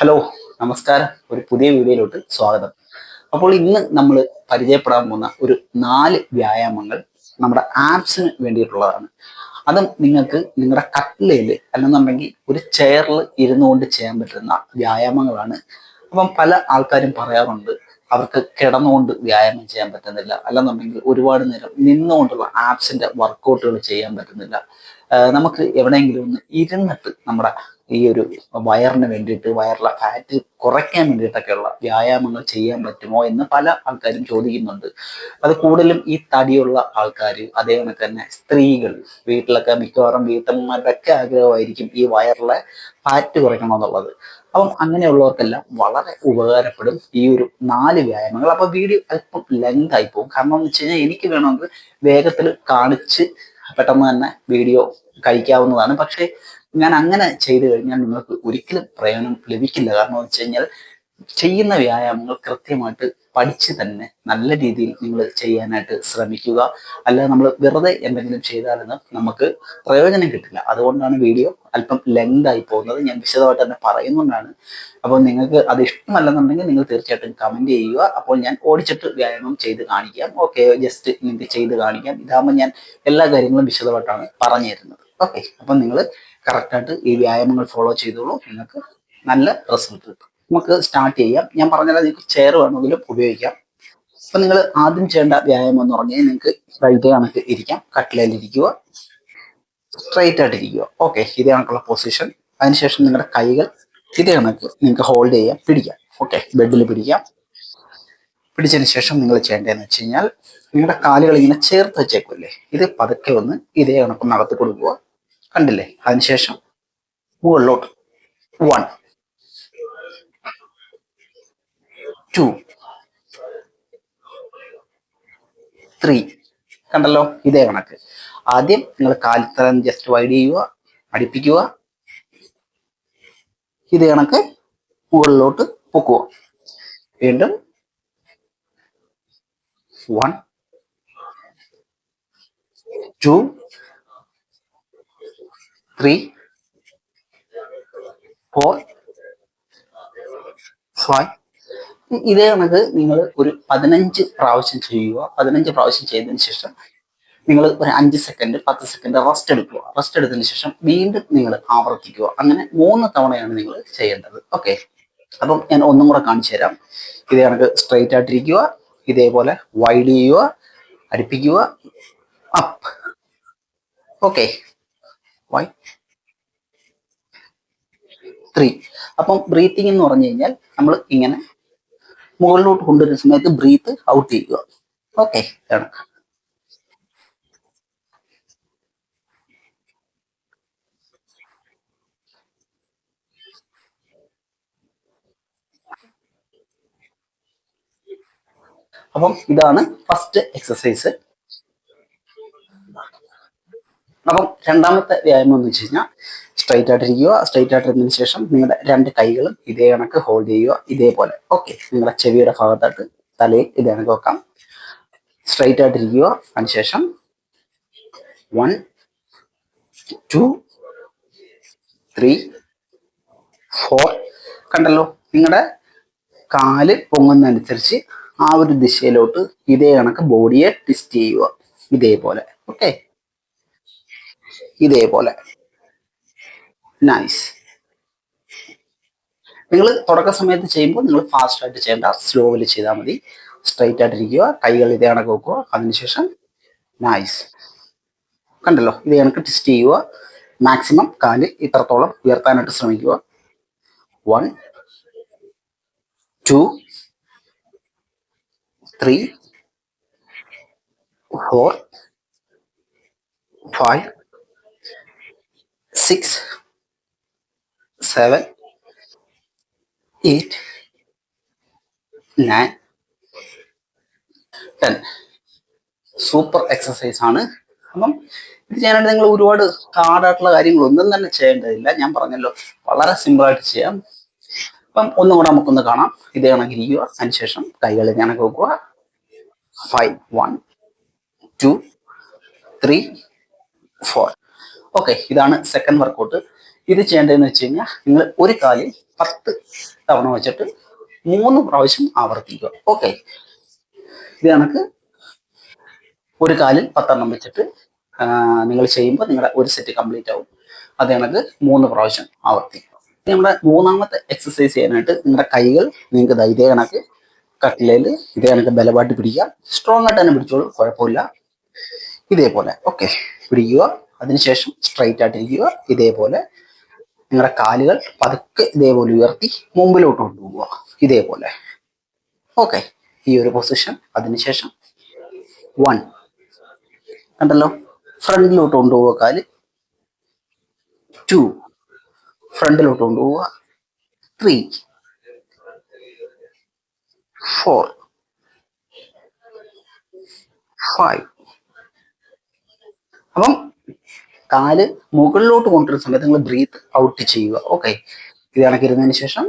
Hello, നമസ്കാരം. ഒരു പുതിയ വീഡിയോയിലോട്ട് സ്വാഗതം. അപ്പോൾ ഇന്ന് നമ്മൾ പരിചയപ്പെടാൻ പോകുന്ന ഒരു 4 വ്യായാമങ്ങൾ നമ്മുടെ ആപ്സിന് വേണ്ടിയിട്ടുള്ളതാണ്. അതും നിങ്ങൾക്ക് നിങ്ങളുടെ കട്ടിലയിൽ അല്ലെന്നുണ്ടെങ്കിൽ ഒരു ചെയറിൽ ഇരുന്നുകൊണ്ട് ചെയ്യാൻ പറ്റുന്ന വ്യായാമങ്ങളാണ്. അപ്പം പല ആൾക്കാരും പറയാറുണ്ട് അവർക്ക് കിടന്നുകൊണ്ട് വ്യായാമം ചെയ്യാൻ പറ്റുന്നില്ല, അല്ലെന്നുണ്ടെങ്കിൽ ഒരുപാട് നേരം നിന്നുകൊണ്ടുള്ള ആപ്സിന്റെ വർക്കൗട്ടുകൾ ചെയ്യാൻ പറ്റുന്നില്ല. നമുക്ക് എവിടെയെങ്കിലും ഒന്ന് ഇരുന്നിട്ട് നമ്മുടെ ഈ ഒരു വയറിന് വേണ്ടിയിട്ട്, വയറിലെ ഫാറ്റ് കുറയ്ക്കാൻ വേണ്ടിയിട്ടൊക്കെയുള്ള വ്യായാമങ്ങൾ ചെയ്യാൻ പറ്റുമോ എന്ന് പല ആൾക്കാരും ചോദിക്കുന്നുണ്ട്. അത് കൂടുതലും ഈ തടിയുള്ള ആൾക്കാർ, അതേ കണക്ക് തന്നെ സ്ത്രീകൾ, വീട്ടിലൊക്കെ മിക്കവാറും വീട്ടമ്മമാരുടെ ഒക്കെ ആഗ്രഹമായിരിക്കും ഈ വയറിലെ ഫാറ്റ് കുറയ്ക്കണമെന്നുള്ളത്. അപ്പം അങ്ങനെയുള്ളവർക്കെല്ലാം വളരെ ഉപകാരപ്പെടും ഈ ഒരു 4 വ്യായാമങ്ങൾ. അപ്പൊ വീഡിയോ അല്പം ലെങ്ത് ആയി പോകും. കാരണം എന്ന് വെച്ച് കഴിഞ്ഞാൽ എനിക്ക് വേണമെങ്കിൽ വേഗത്തിൽ കാണിച്ച് പെട്ടെന്ന് തന്നെ വീഡിയോ കഴിക്കാവുന്നതാണ്. പക്ഷേ ഞാൻ അങ്ങനെ ചെയ്തു കഴിഞ്ഞാൽ നിങ്ങൾക്ക് ഒരിക്കലും പ്രയോജനം ലഭിക്കില്ല. കാരണം എന്ന് വെച്ച് കഴിഞ്ഞാൽ ചെയ്യുന്ന വ്യായാമങ്ങൾ കൃത്യമായിട്ട് പഠിച്ച് തന്നെ നല്ല രീതിയിൽ നിങ്ങൾ ചെയ്യാനായിട്ട് ശ്രമിക്കുക. അല്ലാതെ നമ്മൾ വെറുതെ എന്തെങ്കിലും ചെയ്താലൊന്നും നമുക്ക് പ്രയോജനം കിട്ടില്ല. അതുകൊണ്ടാണ് വീഡിയോ അല്പം ലെങ്ത് ആയി പോകുന്നത്. ഞാൻ വിശദമായിട്ട് തന്നെ പറയുന്നതുകൊണ്ടാണ്. അപ്പോൾ നിങ്ങൾക്ക് അത് ഇഷ്ടമല്ലെന്നുണ്ടെങ്കിൽ നിങ്ങൾ തീർച്ചയായിട്ടും കമന്റ് ചെയ്യുക. അപ്പോൾ ഞാൻ ഓടിച്ചിട്ട് വ്യായാമം ചെയ്ത് കാണിക്കാം. ഓക്കെ, ജസ്റ്റ് നിങ്ങൾക്ക് ചെയ്ത് കാണിക്കാം. ഇതാകുമ്പോൾ ഞാൻ എല്ലാ കാര്യങ്ങളും വിശദമായിട്ടാണ് പറഞ്ഞു തരുന്നത്. ഓക്കെ, അപ്പം നിങ്ങൾ കറക്റ്റായിട്ട് ഈ വ്യായാമങ്ങൾ ഫോളോ ചെയ്തോളൂ. നിങ്ങൾക്ക് നല്ല റിസൾട്ട് കിട്ടും. നമുക്ക് സ്റ്റാർട്ട് ചെയ്യാം. ഞാൻ പറഞ്ഞാൽ നിങ്ങൾക്ക് ചെയർ വേണമെങ്കിലും ഉപയോഗിക്കാം. അപ്പൊ നിങ്ങൾ ആദ്യം ചെയ്യേണ്ട വ്യായാമം എന്ന് പറഞ്ഞാൽ നിങ്ങൾക്ക് ഇതേ കണക്ക് ഇരിക്കാം. കട്ടിലയിൽ ഇരിക്കുക, സ്ട്രൈറ്റ് ആയിട്ട് ഇരിക്കുക. ഓക്കെ, ഇതേ കണക്കുള്ള പൊസിഷൻ. അതിനുശേഷം നിങ്ങളുടെ കൈകൾ ഇതേ കണക്ക് നിങ്ങൾക്ക് ഹോൾഡ് ചെയ്യാം, പിടിക്കാം. ഓക്കെ, ബെഡിൽ പിടിക്കാം. പിടിച്ചതിന് ശേഷം നിങ്ങൾ ചെയ്യേണ്ടതെന്ന് വെച്ച് കഴിഞ്ഞാൽ നിങ്ങളുടെ കാലുകൾ ഇങ്ങനെ ചേർത്ത് വെച്ചേക്കുമല്ലേ, ഇത് പതുക്കെ ഒന്ന് ഇതേ കണക്കൊന്ന് അകത്ത് കൊടുക്കുക. കണ്ടില്ലേ? അതിനുശേഷം മുകളിലോട്ട് 1 2 3. കണ്ടല്ലോ? ഇതേ കണക്ക്. ആദ്യം നിങ്ങൾ കാലിത്തരം ജസ്റ്റ് വൈഡ് ചെയ്യുക, അടുപ്പിക്കുക. ഇതേ കണക്ക് മുകളിലോട്ട് പൊക്കുക. വീണ്ടും 1 2 3 4 5. ഇതേ കണക്ക് നിങ്ങൾ ഒരു 15 പ്രാവശ്യം ചെയ്യുക. 15 പ്രാവശ്യം ചെയ്തതിന് ശേഷം നിങ്ങൾ ഒരു 5 സെക്കൻഡ് 10 സെക്കൻഡ് റെസ്റ്റ് എടുക്കുക. റെസ്റ്റ് എടുത്തതിന് ശേഷം വീണ്ടും നിങ്ങൾ ആവർത്തിക്കുക. അങ്ങനെ 3 തവണയാണ് നിങ്ങൾ ചെയ്യേണ്ടത്. ഓക്കെ, അപ്പം ഞാൻ ഒന്നും കൂടെ കാണിച്ചു തരാം. ഇതേ കണക്ക് സ്ട്രെയിറ്റ് ആയിട്ടിരിക്കുക, ഇതേപോലെ വൈഡ് ചെയ്യുക, അടുപ്പിക്കുക, അപ്പ്. ഓക്കെ, 1 3. അപ്പം ബ്രീത്തിങ് എന്ന് പറഞ്ഞു കഴിഞ്ഞാൽ നമ്മൾ ഇങ്ങനെ മുകളിലോട്ട് കൊണ്ടുവരുന്ന സമയത്ത് ബ്രീത്ത് ഔട്ട് ചെയ്യുക. ഓക്കെ, ആണ്. അപ്പം ഇതാണ് ഫസ്റ്റ് എക്സസൈസ്. അപ്പം രണ്ടാമത്തെ വ്യായാമം എന്ന് വെച്ച് കഴിഞ്ഞാൽ സ്ട്രൈറ്റ് ആയിട്ടിരിക്കുക. സ്ട്രൈറ്റ് ആയിട്ടിരുന്നതിന് ശേഷം നിങ്ങളുടെ 2 കൈകളും ഇതേ കണക്ക് ഹോൾഡ് ചെയ്യുക, ഇതേപോലെ. ഓക്കെ, നിങ്ങളുടെ ചെവിയുടെ ഭാഗത്തായിട്ട് തലയിൽ ഇതേ കണക്ക് വെക്കാം. സ്ട്രൈറ്റ് ആയിട്ടിരിക്കുക. അതിനുശേഷം 1 2 3 4. കണ്ടല്ലോ? നിങ്ങളുടെ കാല് പൊങ്ങുന്നതനുസരിച്ച് ആ ഒരു ദിശയിലോട്ട് ഇതേ കണക്ക് ബോഡിയെ ട്വിസ്റ്റ് ചെയ്യുക, ഇതേപോലെ. ഓക്കെ, ഇതേപോലെ. നൈസ്. നിങ്ങൾ തുടക്ക സമയത്ത് ചെയ്യുമ്പോൾ നിങ്ങൾ ഫാസ്റ്റ് ആയിട്ട് ചെയ്യേണ്ട, സ്ലോവിൽ ചെയ്താൽ മതി. സ്ട്രൈറ്റ് ആയിട്ടിരിക്കുക, കൈകൾ ഇതേ കണക്ക് വെക്കുക. അതിനുശേഷം നൈസ്. കണ്ടല്ലോ? ഇതേ കണക്ക് ട്വിസ്റ്റ് ചെയ്യുക. മാക്സിമം കാല് ഇത്രത്തോളം ഉയർത്താനായിട്ട് ശ്രമിക്കുക. 1 2 3 4 5 6 7 8 9 10. സൂപ്പർ എക്സസൈസ് ആണ്. അപ്പം ഇത് ചെയ്യാനായിട്ട് നിങ്ങൾ ഒരുപാട് ഹാർഡായിട്ടുള്ള കാര്യങ്ങളൊന്നും തന്നെ ചെയ്യേണ്ടതില്ല. ഞാൻ പറഞ്ഞല്ലോ, വളരെ സിമ്പിളായിട്ട് ചെയ്യാം. അപ്പം ഒന്നും കൂടെ നമുക്കൊന്ന് കാണാം. ഇതേ കണക്കിരിക്കുക. അതിനുശേഷം കൈകൾ കണക്ക് വെക്കുക. 5 1 2 3 4. ഓക്കെ, ഇതാണ് സെക്കൻഡ് വർക്കൗട്ട്. ഇത് ചെയ്യേണ്ടതെന്ന് വെച്ച് കഴിഞ്ഞാൽ നിങ്ങൾ ഒരു കാലിൽ 10 തവണ വെച്ചിട്ട് 3 പ്രാവശ്യം ആവർത്തിക്കുക. ഓക്കെ, ഇത് കണക്ക് ഒരു കാലിൽ 10 വെച്ചിട്ട് നിങ്ങൾ ചെയ്യുമ്പോൾ നിങ്ങളുടെ ഒരു സെറ്റ് കംപ്ലീറ്റ് ആവും. അത് കണക്ക് 3 പ്രാവശ്യം ആവർത്തിക്കുക. നമ്മുടെ മൂന്നാമത്തെ എക്സസൈസ് ചെയ്യാനായിട്ട് നിങ്ങളുടെ കൈകൾ നിങ്ങൾക്ക് ഇതേ കണക്ക് കട്ടിലയിൽ ഇതേ കണക്ക് ബലമായിട്ട് പിടിക്കുക. സ്ട്രോങ് ആയിട്ട് തന്നെ പിടിച്ചോളൂ, കുഴപ്പമില്ല. ഇതേപോലെ ഓക്കെ പിടിക്കുക. അതിനുശേഷം സ്ട്രൈറ്റ് ആയിട്ടിരിക്കുക. ഇതേപോലെ നിങ്ങളുടെ കാലുകൾ പതുക്കെ ഇതേപോലെ ഉയർത്തി മുമ്പിലോട്ട് കൊണ്ടുപോവുക. ഇതേപോലെ ഓക്കെ, ഈ ഒരു പൊസിഷൻ. അതിനുശേഷം 1 കണ്ടല്ലോ, ഫ്രണ്ടിലോട്ട് കൊണ്ടുപോവുക. കാല് 2 ഫ്രണ്ടിലോട്ട് കൊണ്ടുപോവുക. 3 4 5. അപ്പം കാല് മുകളിലോട്ട് കൊണ്ടുവരുന്ന സമയത്ത് നിങ്ങൾ ബ്രീത്ത് ഔട്ട് ചെയ്യുക. ഓക്കെ, ഇത് കണക്കിരുന്നതിന് ശേഷം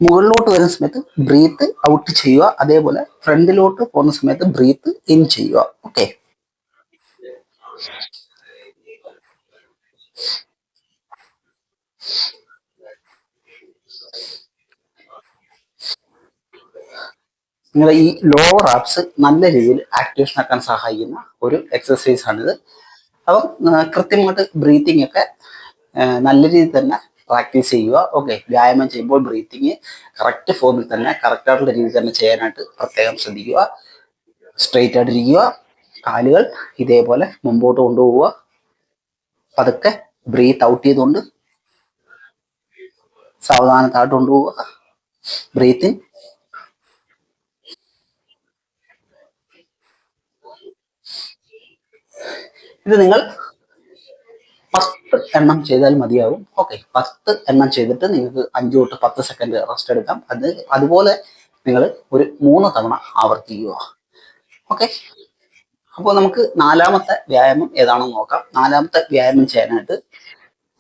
മുകളിലോട്ട് വരുന്ന സമയത്ത് ബ്രീത്ത് ഔട്ട് ചെയ്യുക. അതേപോലെ ഫ്രണ്ടിലോട്ട് പോകുന്ന സമയത്ത് ബ്രീത്ത് ഇൻ ചെയ്യുക. ഓക്കെ, നിങ്ങളുടെ ഈ ലോവർ ആപ്സ് നല്ല രീതിയിൽ ആക്ടിവേഷൻ ആക്കാൻ സഹായിക്കുന്ന ഒരു എക്സസൈസ് ആണിത്. അപ്പം കൃത്യമായിട്ട് ബ്രീത്തിങ് ഒക്കെ നല്ല രീതിയിൽ തന്നെ പ്രാക്ടീസ് ചെയ്യുക. ഓക്കെ, വ്യായാമം ചെയ്യുമ്പോൾ ബ്രീത്തിങ് കറക്റ്റ് ഫോമിൽ തന്നെ കറക്റ്റ് ആയിട്ടുള്ള രീതിയിൽ തന്നെ ചെയ്യാനായിട്ട് പ്രത്യേകം ശ്രദ്ധിക്കുക. സ്ട്രെയിറ്റ് ആയിട്ടിരിക്കുക. കാലുകൾ ഇതേപോലെ മുമ്പോട്ട് കൊണ്ടുപോവുക. പതുക്കെ ബ്രീത്ത് ഔട്ട് ചെയ്തുകൊണ്ട് സാവധാനത്തായിട്ട് കൊണ്ടുപോവുക. Breathe in. ഇത് നിങ്ങൾ 10 എണ്ണം ചെയ്താൽ മതിയാവും. ഓക്കെ, 10 എണ്ണം ചെയ്തിട്ട് നിങ്ങൾക്ക് 5 തൊട്ട് 10 സെക്കൻഡ് റെസ്റ്റ് എടുക്കാം. അതുപോലെ നിങ്ങൾ ഒരു 3 തവണ ആവർത്തിക്കുക. ഓക്കെ, അപ്പോൾ നമുക്ക് നാലാമത്തെ വ്യായാമം ഏതാണെന്ന് നോക്കാം. നാലാമത്തെ വ്യായാമം ചെയ്യാനായിട്ട്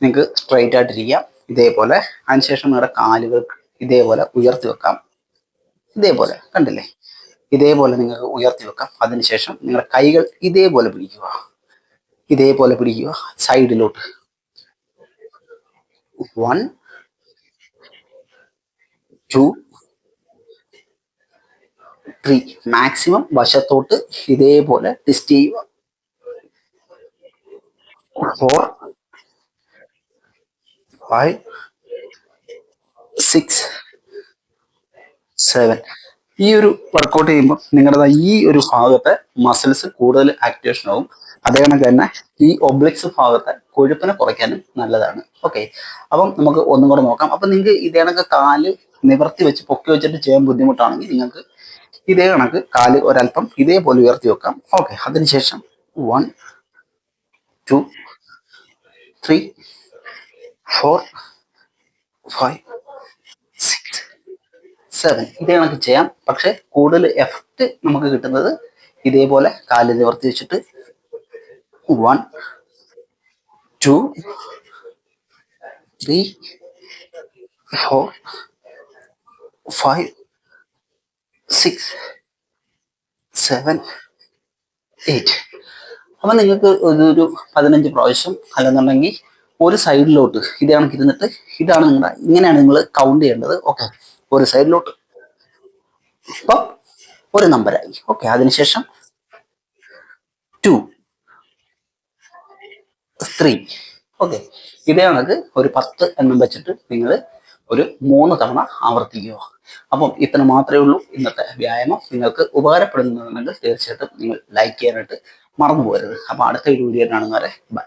നിങ്ങൾക്ക് സ്ട്രെയിറ്റ് ആയിട്ടിരിക്കാം. ഇതേപോലെ. അതിനുശേഷം നിങ്ങളുടെ കാലുകൾ ഇതേപോലെ ഉയർത്തി വെക്കാം. ഇതേപോലെ കണ്ടില്ലേ, ഇതേപോലെ നിങ്ങൾക്ക് ഉയർത്തി വെക്കാം. അതിനുശേഷം നിങ്ങളുടെ കൈകൾ ഇതേപോലെ പിടിക്കുക. ഇതേപോലെ പിടിക്കുക സൈഡിലോട്ട്. 1 2 3. മാക്സിമം വശത്തോട്ട് ഇതേപോലെ ടെസ്റ്റ് ചെയ്യുക. 4 5 6 7. ഈ ഒരു വർക്കൗട്ട് ചെയ്യുമ്പോൾ നിങ്ങളുടെ ഈ ഒരു ഭാഗത്തെ മസിൽസ് കൂടുതൽ ആക്ടിവേഷൻ ആവും. അതേ കണക്ക് തന്നെ ഈ ഒബ്ലിക്സ് ഭാഗത്തെ കൊഴുപ്പിനെ കുറയ്ക്കാനും നല്ലതാണ്. ഓക്കെ, അപ്പം നമുക്ക് ഒന്നും കൂടെ നോക്കാം. അപ്പം നിങ്ങൾക്ക് ഇതേ കണക്ക് കാല് നിവർത്തി വെച്ച് പൊക്കി വെച്ചിട്ട് ചെയ്യാൻ ബുദ്ധിമുട്ടാണെങ്കിൽ നിങ്ങൾക്ക് ഇതേ കണക്ക് കാല് ഒരല്പം ഇതേപോലെ ഉയർത്തി വെക്കാം. ഓക്കെ, അതിനുശേഷം 1 2 3 4 5 6 7. ഇതേ കണക്ക് ചെയ്യാം. പക്ഷെ കൂടുതൽ എഫക്റ്റ് നമുക്ക് കിട്ടുന്നത് ഇതേപോലെ കാല് നിവർത്തി വെച്ചിട്ട് 1 2 3 4 5 6 7 8. അപ്പൊ നിങ്ങൾക്ക് ഒരു 15 പ്രാവശ്യം അല്ലെന്നുണ്ടെങ്കിൽ ഒരു സൈഡിലോട്ട് ഇതേ കണക്ക് ഇരുന്നിട്ട് ഇതാണ് നിങ്ങളുടെ, ഇങ്ങനെയാണ് നിങ്ങൾ കൗണ്ട് ചെയ്യേണ്ടത്. ഓക്കെ, ഒരു സൈഡിലോട്ട്. അപ്പം ഒരു നമ്പറായി. ഓക്കെ, അതിനുശേഷം 2 3. ഓക്കെ, ഇതേ കണക്ക് ഒരു 10 എണ്ണം വെച്ചിട്ട് നിങ്ങൾ ഒരു 3 തവണ ആവർത്തിക്കുക. അപ്പം ഇത്ര മാത്രമേ ഉള്ളൂ ഇന്നത്തെ വ്യായാമം. നിങ്ങൾക്ക് ഉപകാരപ്പെടുന്നുണ്ടെങ്കിൽ തീർച്ചയായിട്ടും നിങ്ങൾ ലൈക്ക് ചെയ്യാനായിട്ട് മറന്നു പോകരുത്. അപ്പൊ അടുത്ത ഒരു വീഡിയോ കാണുന്നവരെ ബൈ.